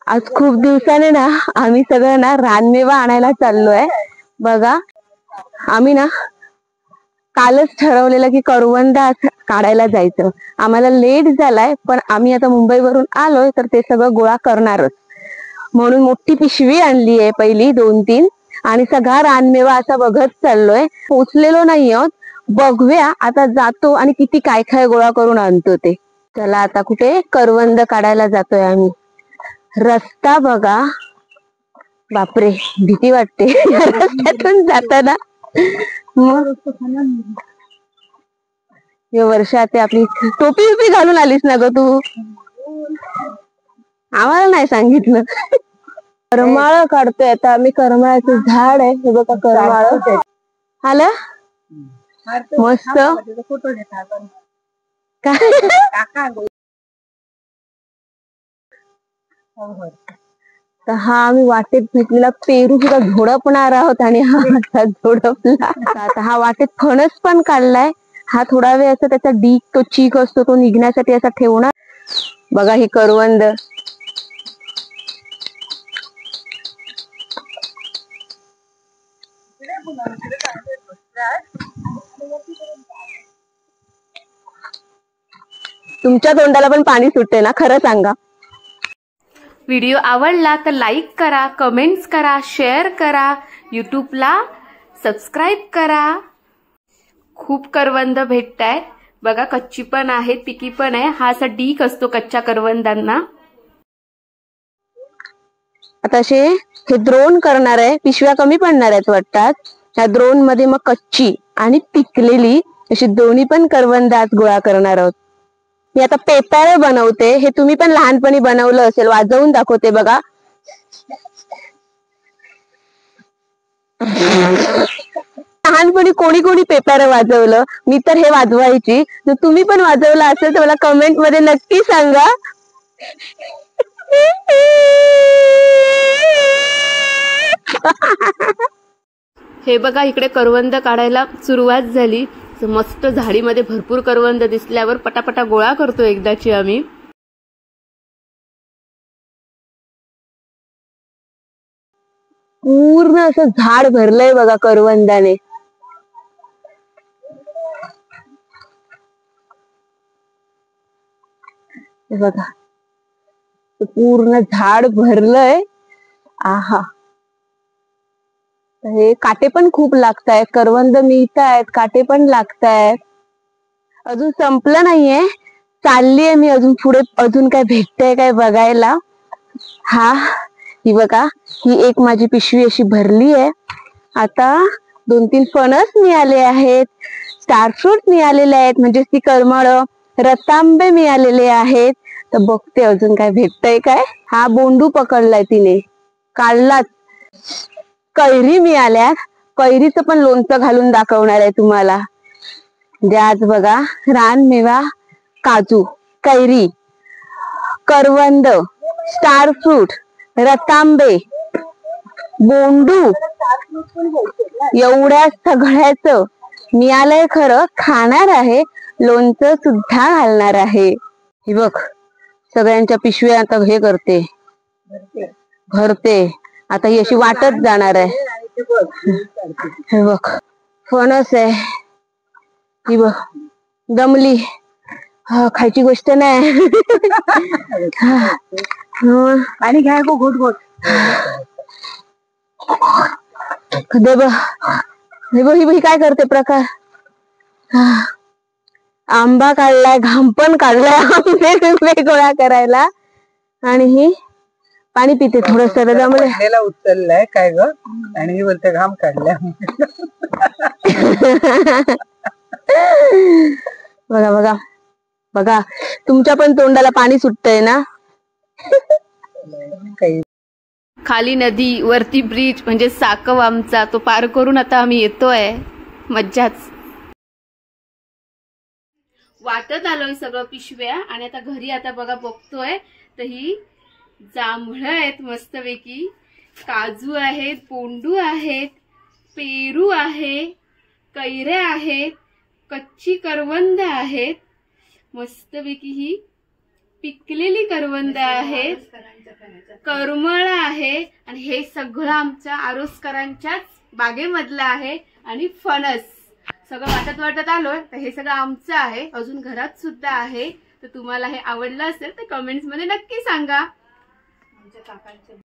आज खूप दिवसाने ना आम्ही सगळं ना रानमेवा आणायला चाललोय। बघा आम्ही ना कालच ठरवलेलं की करवंद काढायला जायचं। आम्हाला लेट झालाय पण आम्ही आता मुंबईवरून आलोय तर ते सगळं गोळा करणारच, म्हणून मोठी पिशवी आणली आहे पहिली 2-3 आणि सगळा रानमेवा असा बघत चाललोय। पोचलेलो नाही आहोत, बघूया आता जातो आणि किती काय काय गोळा करून आणतो ते। चला आता कुठे करवंद काढायला जातोय आम्ही। रस्ता बघा, बापरे भीती वाटते रस्त्यातून जाताना। वर्षा ते आपली टोपी उपी घालून आलीस ना ग तू, आम्हाला नाही सांगितलं। करमाळ काढतोय आता आम्ही, करमाळाचं झाड आहे हे बघा, करमाळ आलं मस्त। तर हा आम्ही वाटेत भेटलेला पेरू सुद्धा झोडपणार आहोत आणि हा असा झोडपला। आता हा वाटेत फणस पण काढलाय, हा थोडा वेळ असं त्याचा तो चीक असतो तो निघण्यासाठी असा ठेवणार। बघा ही करवंद, तुमच्या तोंडाला पण पाणी सुटते ना, खरं सांगा। व्हिडिओ आवडला तर लाईक करा, कमेंट्स करा, शेअर करा, यूट्यूबला सबस्क्राईब करा। खूप करवंद भेटतायत बघा, कच्ची पण आहेत, पिकी पण आहे। हा असा डीक असतो कच्च्या करवंदांना। आता हे द्रोण करणार आहे, पिशव्या कमी पडणार आहेत वाटतात। त्या द्रोण मध्ये मग कच्ची आणि पिकलेली अशी दोन्ही पण करवंद आज गोळा करणार आहोत। मी आता पेपर बनवते, हे तुम्ही पण लहानपणी बनवलं असेल, वाजवून दाखवते बघा। लहानपणी कोणी कोणी पेपर वाजवलं, मी तर हे वाजवायची। जर तुम्ही पण वाजवलं असेल तर मला कमेंट मध्ये नक्की सांगा। हे बघा इकडे करवंद काढायला सुरुवात झाली। मस्त झाडीमध्ये भरपूर करवंद दिसल्यावर पटापटा गोळा करतो एकदाची आम्ही। पूर्ण असं झाड भरलंय बघा करवंदाने। बघा पूर्ण झाड भरलंय। आहा, हे काटे पण खूप लागतायत, करवंद मिळतायत, काटे पण लागतायत। अजून संपलं नाहीये, चाललीये मी अजून पुढे, अजून काय भेटतंय काय बघायला। ही बघा, ही एक माझी पिशवी अशी भरली आहे। आता 2-3 फणस मिळाले आहेत, स्टार फ्रूट मिळालेले आहेत, म्हणजे ती करमाळ, रतांबे मिळालेले आहेत। तर बघते अजून काय भेटतंय काय। हा बोंडू पकडलाय तिने, काढलाच। कैरी मिळाल्या, कैरीचं पण लोणचं घालून दाखवणार आहे तुम्हाला। म्हणजे आज बघा रानमेवा, काजू, कैरी, करवंद, स्टार फ्रूट, रतांबे, बोंडू, एवढ्या सगळ्याचं मिळालंय। खरं खाणार आहे, लोणचं सुद्धा घालणार आहे। ही बघ सगळ्यांच्या पिशव्या आता हे करते, भरते। आता ही अशी वाटत जाणार आहे। हे बघ फणस आहे, ही बघ दमली, खायची गोष्ट नाही। आणि घ्या गो घोट घोट। ही काय करते प्रकार। आंबा काढलाय, घाम पण काढलाय आंबे गोळा करायला। आणि ही पाणी पिते थोडस दमले, उचललाय काय ग, आणि ही बोलते घाम काढलाय। बघा बघा बघा, तुमच्या पण तोंडाला पाणी सुटतंय ना। खाली नदी, वरती ब्रिज म्हणजे साकव आमचा, तो पार करून आता आम्ही येतोय। मज्जाच वाटत आलोय सगळं पिशव्या, आणि आता घरी आता बघा बघतोय तर ही जांभळं आहेत मस्तपैकी, काजू आहेत, बोंडू आहेत, पेरू आहे, कैऱ्या आहेत, कच्ची करवंद आहेत, मस्तपैकी ही पिकलेली करवंद आहेत, करमळ आहे आणि हे सगळं आमच्या आरोसकरांच्याच बागेमधलं आहे. आणि फणस सगळं वाटत आलोय तर हे सगळं आमचं आहे, अजून घरात सुद्धा आहे. तर तुम्हाला हे आवडलं असेल तर कमेंट्स मध्ये नक्की सांगा.